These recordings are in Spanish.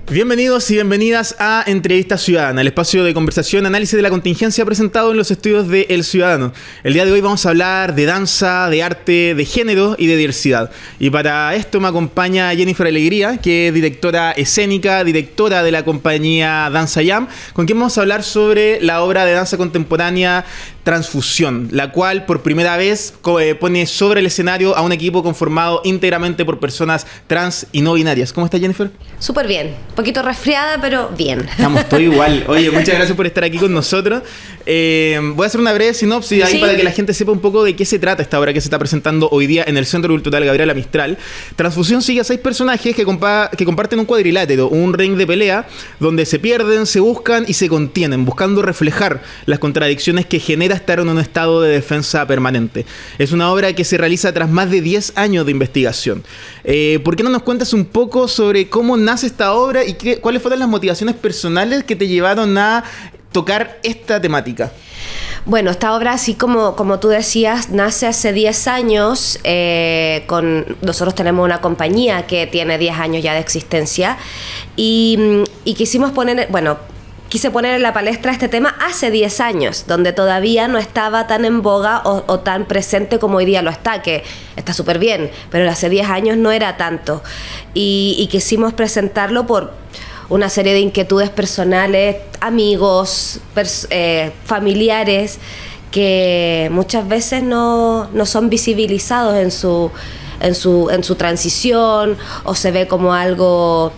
Bienvenidos y bienvenidas a Entrevista Ciudadana, el espacio de conversación, análisis de la contingencia presentado en los estudios de El Ciudadano. El día de hoy vamos a hablar de danza, de arte, de género y de diversidad. Y para esto me acompaña Jennifer Alegría, que es directora escénica, directora de la compañía Danza Jam, con quien vamos a hablar sobre la obra de danza contemporánea Transfusión, la cual por primera vez pone sobre el escenario a un equipo conformado íntegramente por personas trans y no binarias. ¿Cómo estás, Jennifer? Súper bien. Un poquito resfriada, pero bien. Estamos todos igual. Oye, muchas gracias por estar aquí con nosotros. Voy a hacer una breve sinopsis ahí para que la gente sepa un poco de qué se trata esta obra que se está presentando hoy día en el Centro Cultural Gabriela Mistral. Transfusión sigue a 6 personajes que comparten un cuadrilátero, un ring de pelea, donde se pierden, se buscan y se contienen, buscando reflejar las contradicciones que genera estar en un estado de defensa permanente. Es una obra que se realiza tras más de 10 años de investigación. ¿Por qué no nos cuentas un poco sobre cómo nace esta obra y cuáles fueron las motivaciones personales que te llevaron a tocar esta temática? Bueno, esta obra, así como tú decías, nace hace 10 años. Nosotros tenemos una compañía que tiene 10 años ya de existencia y quisimos quise poner en la palestra este tema hace 10 años, donde todavía no estaba tan en boga o tan presente como hoy día lo está, que está súper bien, pero hace 10 años no era tanto. Y quisimos presentarlo por una serie de inquietudes personales, amigos, familiares, que muchas veces no son visibilizados en su transición, o se ve como algo...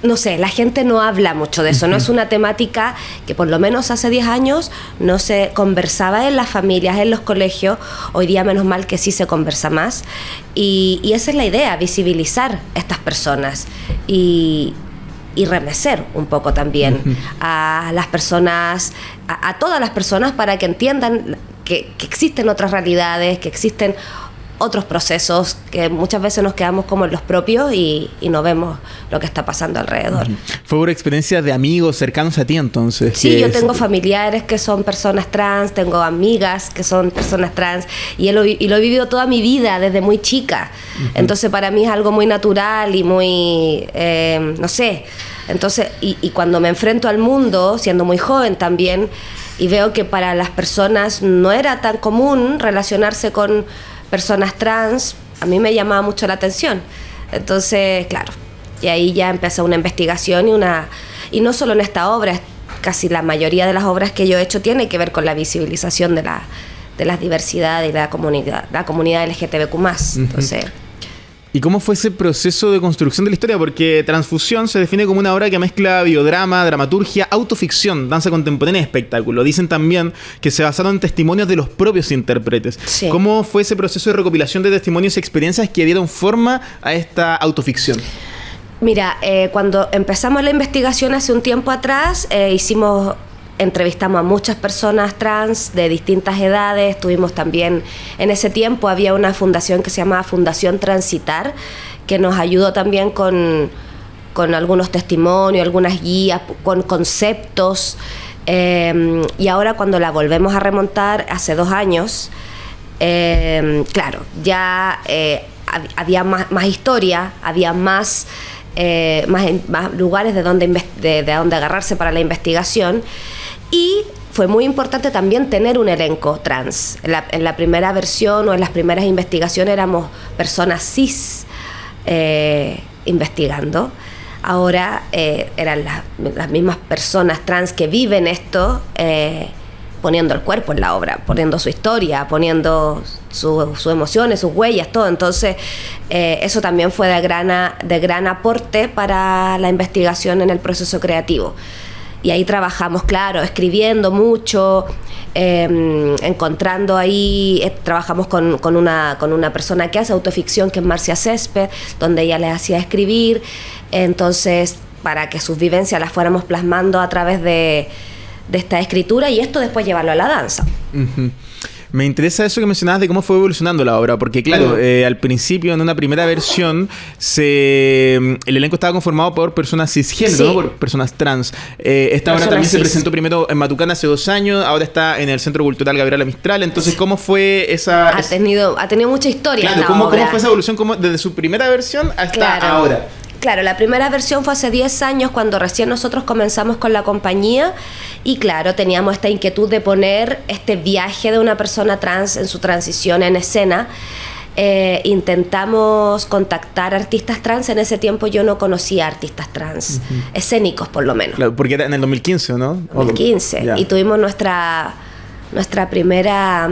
no sé, la gente no habla mucho de eso. No es una temática que por lo menos hace 10 años no se conversaba en las familias, en los colegios. Hoy día menos mal que sí se conversa más. Y esa es la idea, visibilizar estas personas y remecer un poco también a las personas, a todas las personas, para que entiendan que existen otras realidades, que existen otros procesos, que muchas veces nos quedamos como en los propios y no vemos lo que está pasando alrededor. ¿Fue por experiencias de amigos cercanos a ti entonces? Sí, yo tengo familiares que son personas trans, tengo amigas que son personas trans y lo he vivido toda mi vida desde muy chica. Entonces para mí es algo muy natural y muy, no sé. Entonces, y cuando me enfrento al mundo, siendo muy joven también, y veo que para las personas no era tan común relacionarse con personas trans, a mí me llamaba mucho la atención. Entonces, claro, y ahí ya empezó una investigación y no solo en esta obra, casi la mayoría de las obras que yo he hecho tiene que ver con la visibilización de las diversidades y la comunidad LGTBQ+. Entonces... ¿Y cómo fue ese proceso de construcción de la historia? Porque Transfusión se define como una obra que mezcla biodrama, dramaturgia, autoficción, danza contemporánea y espectáculo. Dicen también que se basaron en testimonios de los propios intérpretes. Sí. ¿Cómo fue ese proceso de recopilación de testimonios y experiencias que dieron forma a esta autoficción? Mira, cuando empezamos la investigación hace un tiempo atrás, entrevistamos a muchas personas trans de distintas edades. Tuvimos también, en ese tiempo había una fundación que se llamaba Fundación Transitar, que nos ayudó también con algunos testimonios, algunas guías, con conceptos. Y ahora cuando la volvemos a remontar, hace 2 años, claro, ya había más historia, había más lugares de donde agarrarse para la investigación. Y fue muy importante también tener un elenco trans. En la primera versión o en las primeras investigaciones éramos personas cis investigando. Ahora eran las mismas personas trans que viven esto, poniendo el cuerpo en la obra, poniendo su historia, poniendo sus emociones, sus huellas, todo. Entonces, eso también fue de gran aporte para la investigación en el proceso creativo. Y ahí trabajamos, claro, escribiendo mucho, encontrando ahí, trabajamos con una persona que hace autoficción, que es Marcia Césped, donde ella les hacía escribir. Entonces, para que sus vivencias las fuéramos plasmando a través de esta escritura, y esto después llevarlo a la danza. Me interesa eso que mencionabas de cómo fue evolucionando la obra, porque claro, al principio, en una primera versión, el elenco estaba conformado por personas cisgénero, ¿no? Por personas trans. Esta obra también se presentó primero en Matucana hace 2 años, ahora está en el Centro Cultural Gabriela Mistral. Entonces, ¿cómo fue esa...? Ha tenido mucha historia. Claro, ¿cómo fue esa evolución desde su primera versión hasta ahora? claro, la primera versión fue hace 10 años cuando recién nosotros comenzamos con la compañía y claro, teníamos esta inquietud de poner este viaje de una persona trans en su transición en escena. Intentamos contactar artistas trans. En ese tiempo yo no conocía artistas trans, escénicos por lo menos. Claro, porque era en el 2015, ¿no? 2015. Yeah. Y tuvimos nuestra primera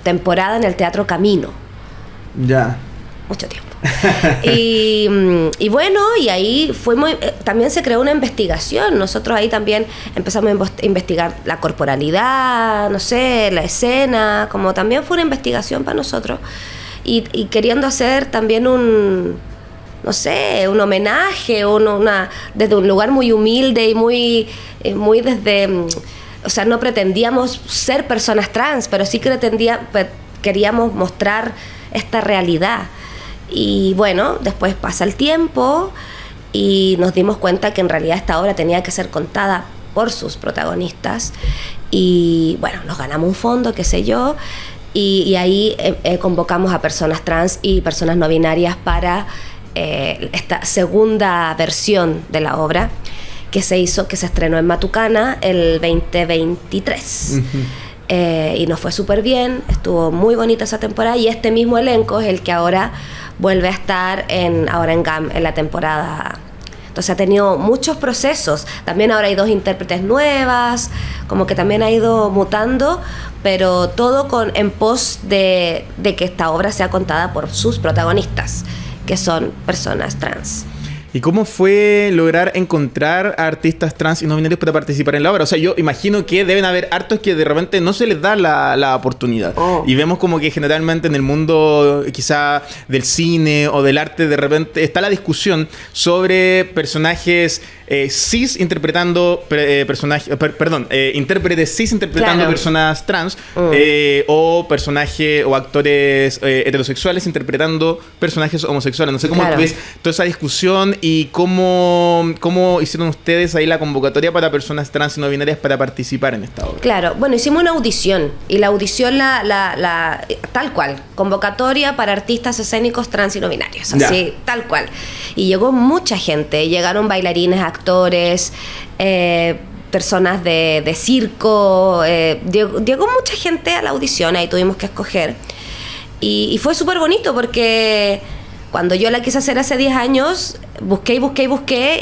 temporada en el Teatro Camino. Ya. Mucho tiempo. y bueno, y ahí también se creó una investigación. Nosotros ahí también empezamos a investigar la corporalidad, no sé, la escena, como también fue una investigación para nosotros. Y queriendo hacer también un homenaje, desde un lugar muy humilde y muy desde... O sea, no pretendíamos ser personas trans, pero sí queríamos mostrar esta realidad. Y bueno, después pasa el tiempo y nos dimos cuenta que en realidad esta obra tenía que ser contada por sus protagonistas. Y bueno, nos ganamos un fondo, qué sé yo, y ahí convocamos a personas trans y personas no binarias para esta segunda versión de la obra que se estrenó en Matucana el 2023. Y nos fue súper bien, estuvo muy bonita esa temporada y este mismo elenco es el que ahora vuelve a estar ahora en GAM en la temporada. Entonces ha tenido muchos procesos. También ahora hay 2 intérpretes nuevas, como que también ha ido mutando, pero todo en pos de que esta obra sea contada por sus protagonistas, que son personas trans. ¿Y cómo fue lograr encontrar a artistas trans y no binarios para participar en la obra? O sea, yo imagino que deben haber hartos que de repente no se les da la oportunidad. Y vemos como que generalmente en el mundo quizá del cine o del arte de repente está la discusión sobre personajes cis interpretando intérpretes cis interpretando claro. personas trans o personajes o actores heterosexuales interpretando personajes homosexuales. No sé cómo claro. ves toda esa discusión y cómo hicieron ustedes ahí la convocatoria para personas trans y no binarias para participar en esta obra. Claro, bueno, hicimos una audición y la audición la tal cual, convocatoria para artistas escénicos trans y no binarios, así, ya. Tal cual. Y llegó mucha gente, llegaron bailarines, actores, personas de circo, llegó mucha gente a la audición, ahí tuvimos que escoger. Y fue súper bonito porque cuando yo la quise hacer hace 10 años, busqué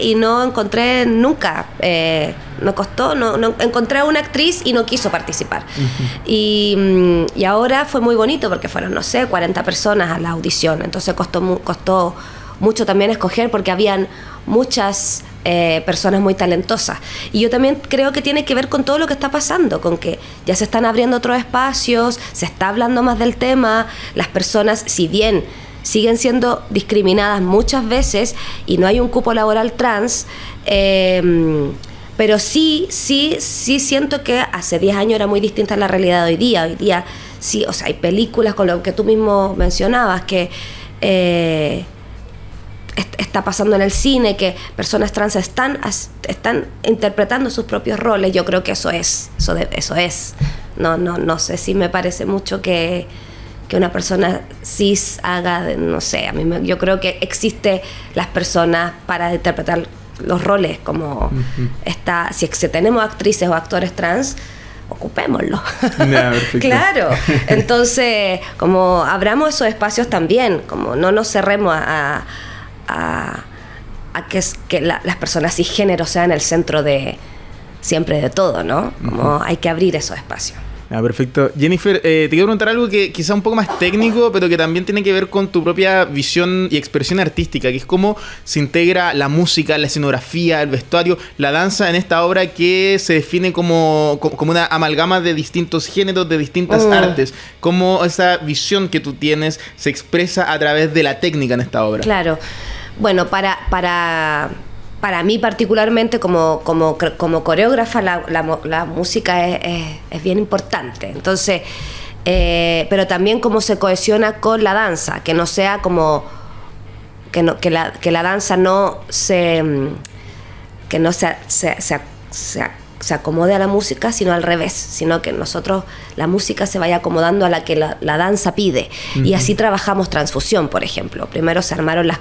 y no encontré nunca. Me costó, no encontré a una actriz y no quiso participar. Y ahora fue muy bonito porque fueron, no sé, 40 personas a la audición. Entonces costó mucho también escoger porque habían muchas personas muy talentosas. Y yo también creo que tiene que ver con todo lo que está pasando, con que ya se están abriendo otros espacios, se está hablando más del tema, las personas, si bien siguen siendo discriminadas muchas veces y no hay un cupo laboral trans, pero sí siento que hace 10 años era muy distinta la realidad de hoy día. Hoy día sí, o sea, hay películas con lo que tú mismo mencionabas que está pasando en el cine, que personas trans están interpretando sus propios roles. Yo creo que eso es. No sé si me parece mucho que una persona cis haga, no sé, yo creo que existe las personas para interpretar los roles, como si tenemos actrices o actores trans, ocupémoslo. Claro. Entonces, como abramos esos espacios también, como no nos cerremos a que las personas cisgénero sean el centro siempre de todo, ¿no? Como hay que abrir esos espacios. Perfecto. Jennifer, te quiero preguntar algo que quizá un poco más técnico, pero que también tiene que ver con tu propia visión y expresión artística, que es cómo se integra la música, la escenografía, el vestuario, la danza en esta obra que se define como una amalgama de distintos géneros, de distintas artes. Cómo esa visión que tú tienes se expresa a través de la técnica en esta obra. Claro. Bueno, para mí particularmente como coreógrafa la música es bien importante. Entonces, pero también cómo se cohesiona con la danza, que no sea como que la danza no se acomode a la música, sino al revés, sino que la música se vaya acomodando a la que la danza pide. Y así trabajamos transfusión, por ejemplo. Primero se armaron las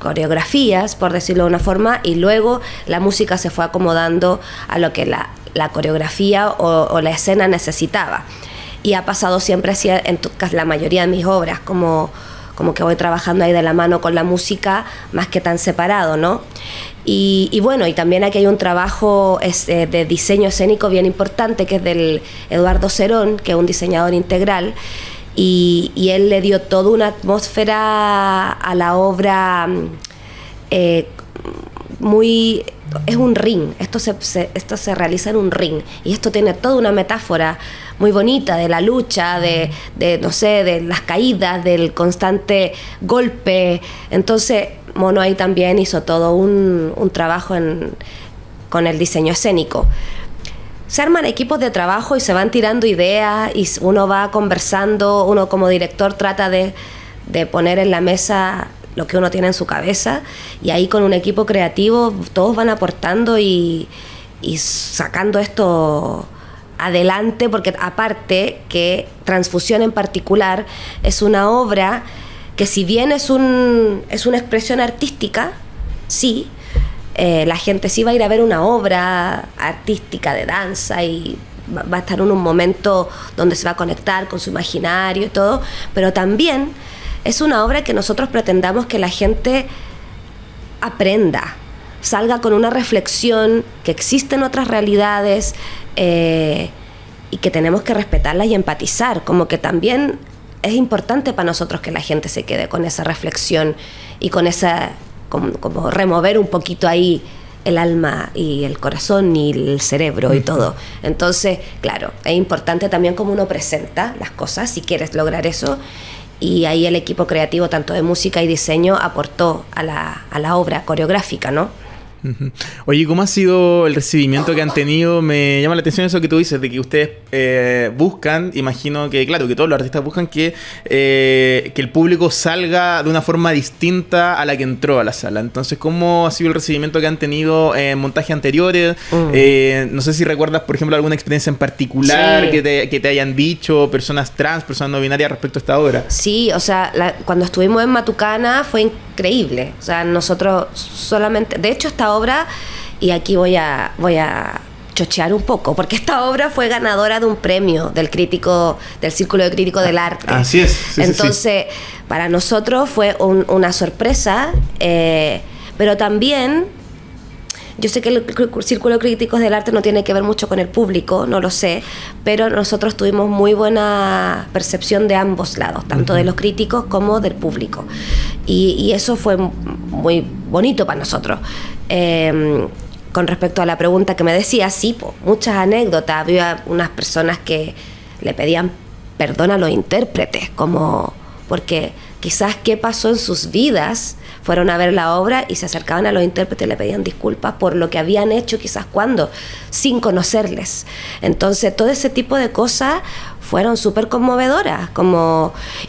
coreografías, por decirlo de una forma, y luego la música se fue acomodando a lo que la coreografía o la escena necesitaba. Y ha pasado siempre así en la mayoría de mis obras, como que voy trabajando ahí de la mano con la música, más que tan separado, ¿no? Y bueno, y también aquí hay un trabajo de diseño escénico bien importante, que es del Eduardo Cerón, que es un diseñador integral, y él le dio toda una atmósfera a la obra muy... Es un ring, esto se realiza en un ring, y esto tiene toda una metáfora muy bonita de la lucha, de no sé, de las caídas, del constante golpe. Entonces Mono ahí también hizo todo un trabajo con el diseño escénico. Se arman equipos de trabajo y se van tirando ideas y uno va conversando, uno como director trata de poner en la mesa lo que uno tiene en su cabeza, y ahí con un equipo creativo todos van aportando y sacando esto adelante, porque aparte que Transfusión en particular es una obra que, si bien es una expresión artística, sí, la gente sí va a ir a ver una obra artística de danza y va a estar en un momento donde se va a conectar con su imaginario y todo, pero también es una obra que nosotros pretendamos que la gente aprenda, salga con una reflexión, que existen otras realidades y que tenemos que respetarlas y empatizar. Como que también es importante para nosotros que la gente se quede con esa reflexión y con esa, como remover un poquito ahí el alma y el corazón y el cerebro y todo. Entonces, claro, es importante también cómo uno presenta las cosas, si quieres lograr eso. Y ahí el equipo creativo, tanto de música y diseño, aportó a la obra coreográfica, ¿no? Oye, ¿cómo ha sido el recibimiento que han tenido? Me llama la atención eso que tú dices, de que ustedes buscan, imagino que, claro, que todos los artistas buscan que el público salga de una forma distinta a la que entró a la sala. Entonces, ¿cómo ha sido el recibimiento que han tenido en montajes anteriores? No sé si recuerdas, por ejemplo, alguna experiencia en particular, sí, que te hayan dicho personas trans, personas no binarias respecto a esta obra. Sí, o sea, cuando estuvimos en Matucana fue increíble. O sea, nosotros solamente... De hecho, esta obra, y aquí voy a chochear un poco, porque esta obra fue ganadora de un premio del Círculo de Críticos del Arte. Así es. Sí, entonces, sí. Para nosotros fue una sorpresa, pero también, yo sé que el Círculo de Críticos del Arte no tiene que ver mucho con el público, no lo sé, pero nosotros tuvimos muy buena percepción de ambos lados, tanto de los críticos como del público. Y eso fue muy bonito para nosotros. Con respecto a la pregunta que me decía, sí, muchas anécdotas. Había unas personas que le pedían perdón a los intérpretes, porque quizás qué pasó en sus vidas, fueron a ver la obra y se acercaban a los intérpretes y le pedían disculpas por lo que habían hecho quizás sin conocerles. Entonces todo ese tipo de cosas fueron súper conmovedoras,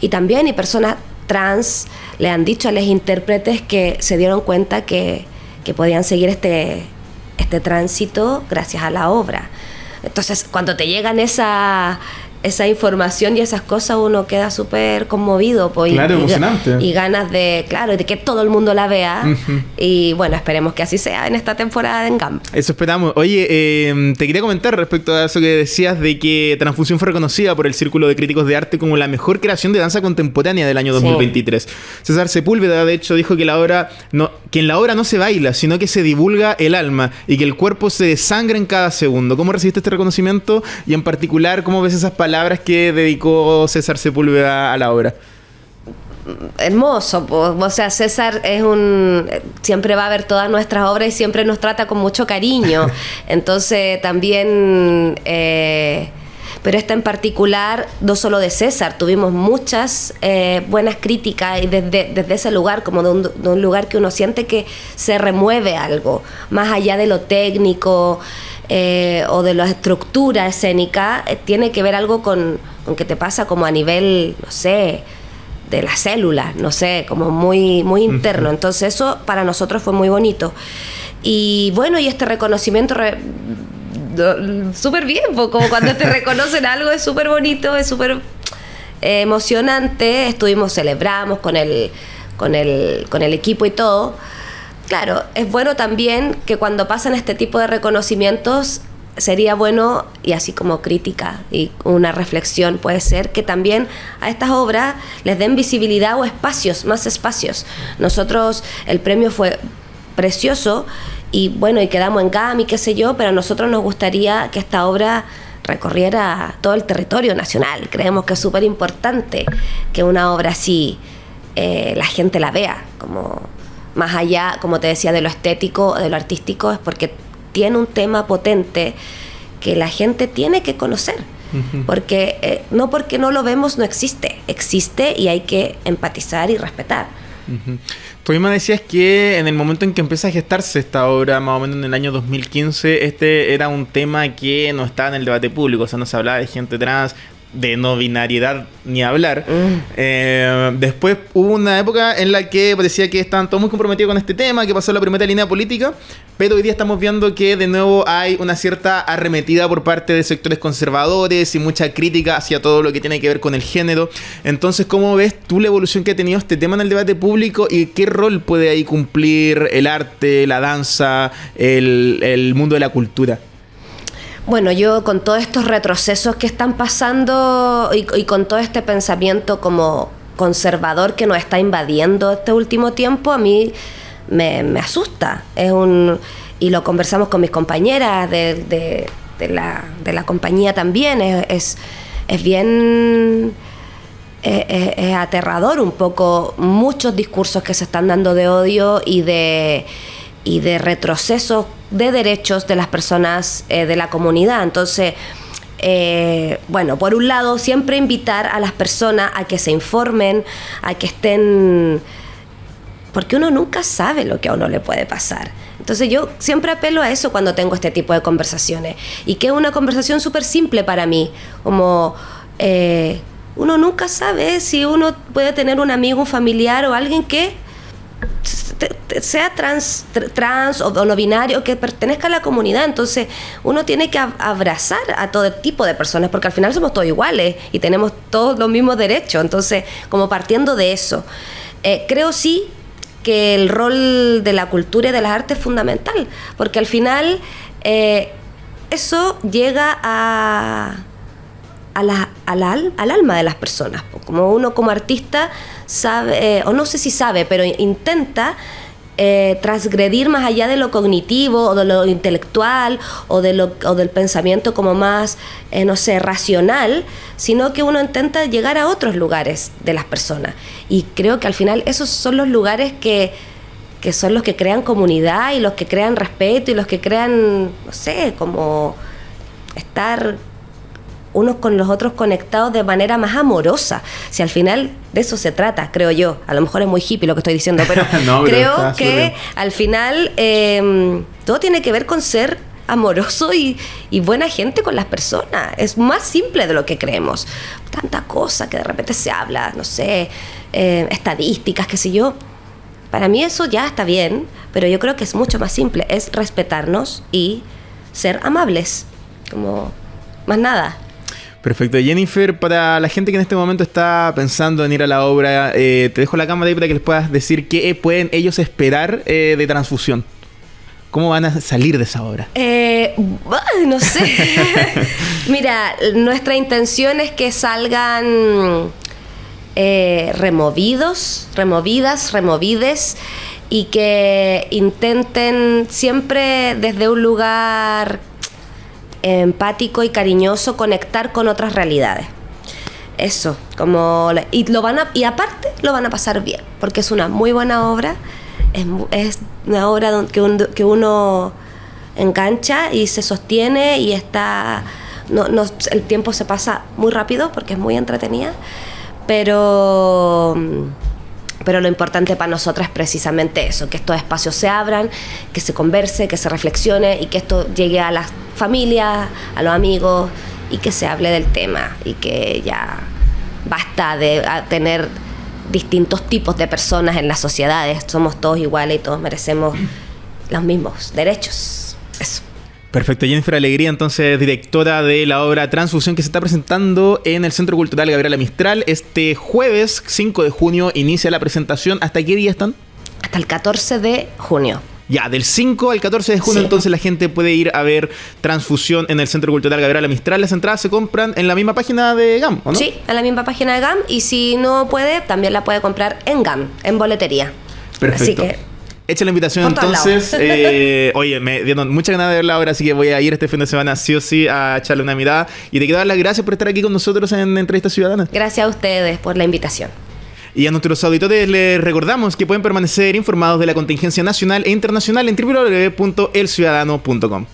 y también personas trans le han dicho a los intérpretes que se dieron cuenta que podían seguir este tránsito gracias a la obra. Entonces, cuando te llegan esa información y esas cosas, uno queda súper conmovido, claro, emocionante. Y ganas de que todo el mundo la vea. Y bueno, esperemos que así sea en esta temporada de Engamp. Eso esperamos. Oye, te quería comentar respecto a eso que decías de que Transfusión fue reconocida por el Círculo de Críticos de Arte como la mejor creación de danza contemporánea del año 2023. Sí. César Sepúlveda, de hecho, dijo que en la obra no se baila, sino que se divulga el alma y que el cuerpo se desangra en cada segundo. ¿Cómo recibiste este reconocimiento? Y en particular, ¿cómo ves esas palabras que dedicó César Sepúlveda a la obra? Hermoso, o sea, César siempre va a ver todas nuestras obras y siempre nos trata con mucho cariño. Entonces también, pero esta en particular, no solo de César, tuvimos muchas buenas críticas, y desde ese lugar, como de un lugar que uno siente que se remueve algo, más allá de lo técnico, o de la estructura escénica, tiene que ver algo con que te pasa como a nivel, no sé, de las células, no sé, como muy, muy interno. Entonces eso para nosotros fue muy bonito. Y bueno, y este reconocimiento súper bien, como cuando te reconocen algo es súper bonito, es súper emocionante. Celebramos con con el equipo y todo. Claro, es bueno también que cuando pasan este tipo de reconocimientos, sería bueno, y así como crítica y una reflexión puede ser, que también a estas obras les den visibilidad o espacios, más espacios. Nosotros, el premio fue precioso y bueno, y quedamos en GAM y qué sé yo, pero a nosotros nos gustaría que esta obra recorriera todo el territorio nacional. Creemos que es súper importante que una obra así la gente la vea, como más allá, como te decía, de lo estético, de lo artístico, es porque tiene un tema potente que la gente tiene que conocer. Porque no porque no lo vemos no existe y hay que empatizar y respetar. Tú misma decías que en el momento en que empieza a gestarse esta obra, más o menos en el año 2015, este era un tema que no estaba en el debate público, o sea, no se hablaba de gente trans, de no binariedad ni hablar. Después hubo una época en la que parecía que estaban todos muy comprometidos con este tema, que pasó la primera línea política, pero hoy día estamos viendo que de nuevo hay una cierta arremetida por parte de sectores conservadores y mucha crítica hacia todo lo que tiene que ver con el género. Entonces, ¿cómo ves tú la evolución que ha tenido este tema en el debate público y qué rol puede ahí cumplir el arte, la danza, el mundo de la cultura? Bueno, yo con todos estos retrocesos que están pasando y con todo este pensamiento como conservador que nos está invadiendo este último tiempo, a mí me asusta. Y lo conversamos con mis compañeras de la compañía también. Es bien... Es aterrador un poco muchos discursos que se están dando de odio y de retrocesos de derechos de las personas de la comunidad. Entonces, bueno, por un lado, siempre invitar a las personas a que se informen, a que estén... Porque uno nunca sabe lo que a uno le puede pasar. Entonces yo siempre apelo a eso cuando tengo este tipo de conversaciones. Y que es una conversación súper simple para mí. Como... uno nunca sabe si uno puede tener un amigo, un familiar o alguien que sea trans o no binario, que pertenezca a la comunidad. Entonces uno tiene que abrazar a todo tipo de personas, porque al final somos todos iguales y tenemos todos los mismos derechos. Entonces, como partiendo de eso, creo sí que el rol de la cultura y de las artes es fundamental, porque al final eso llega al alma de las personas. Como uno como artista sabe, o no sé si sabe, pero intenta transgredir más allá de lo cognitivo o de lo intelectual o del pensamiento como más, no sé, racional, sino que uno intenta llegar a otros lugares de las personas. Y creo que al final esos son los lugares que son los que crean comunidad y los que crean respeto y los que crean, no sé, como estar unos con los otros conectados de manera más amorosa. Si al final de eso se trata, creo yo. A lo mejor es muy hippie lo que estoy diciendo, pero no, creo que al final todo tiene que ver con ser amoroso y buena gente con las personas. Es más simple de lo que creemos. Tanta cosa que de repente se habla, no sé, estadísticas, qué sé yo. Para mí eso ya está bien, pero yo creo que es mucho más simple. Es respetarnos y ser amables. Como más nada. Perfecto. Jennifer, para la gente que en este momento está pensando en ir a la obra, te dejo la cámara ahí para que les puedas decir qué pueden ellos esperar de Transfusión. ¿Cómo van a salir de esa obra? No sé. Mira, nuestra intención es que salgan removides y que intenten siempre desde un lugar empático y cariñoso conectar con otras realidades. Eso, y aparte lo van a pasar bien, porque es una muy buena obra, es una obra que uno engancha y se sostiene y el tiempo se pasa muy rápido porque es muy entretenida, pero lo importante para nosotras es precisamente eso, que estos espacios se abran, que se converse, que se reflexione y que esto llegue a las familias, a los amigos y que se hable del tema y que ya basta de tener distintos tipos de personas en las sociedades. Somos todos iguales y todos merecemos los mismos derechos. Eso. Perfecto, Jennifer Alegría, entonces directora de la obra Transfusión, que se está presentando en el Centro Cultural Gabriela Mistral. Este jueves 5 de junio inicia la presentación. ¿Hasta qué día están? Hasta el 14 de junio. Ya, del 5 al 14 de junio, sí. Entonces la gente puede ir a ver Transfusión en el Centro Cultural Gabriela Mistral. Las entradas se compran en la misma página de GAM, ¿o no? Sí, en la misma página de GAM, y si no puede, también la puede comprar en GAM, en boletería. Perfecto. Así que hecha la invitación entonces. Oye, me dieron muchas ganas de verla ahora, así que voy a ir este fin de semana sí o sí a echarle una mirada. Y te quiero dar las gracias por estar aquí con nosotros en Entrevista Ciudadana. Gracias a ustedes por la invitación. Y a nuestros auditores les recordamos que pueden permanecer informados de la contingencia nacional e internacional en www.elciudadano.com.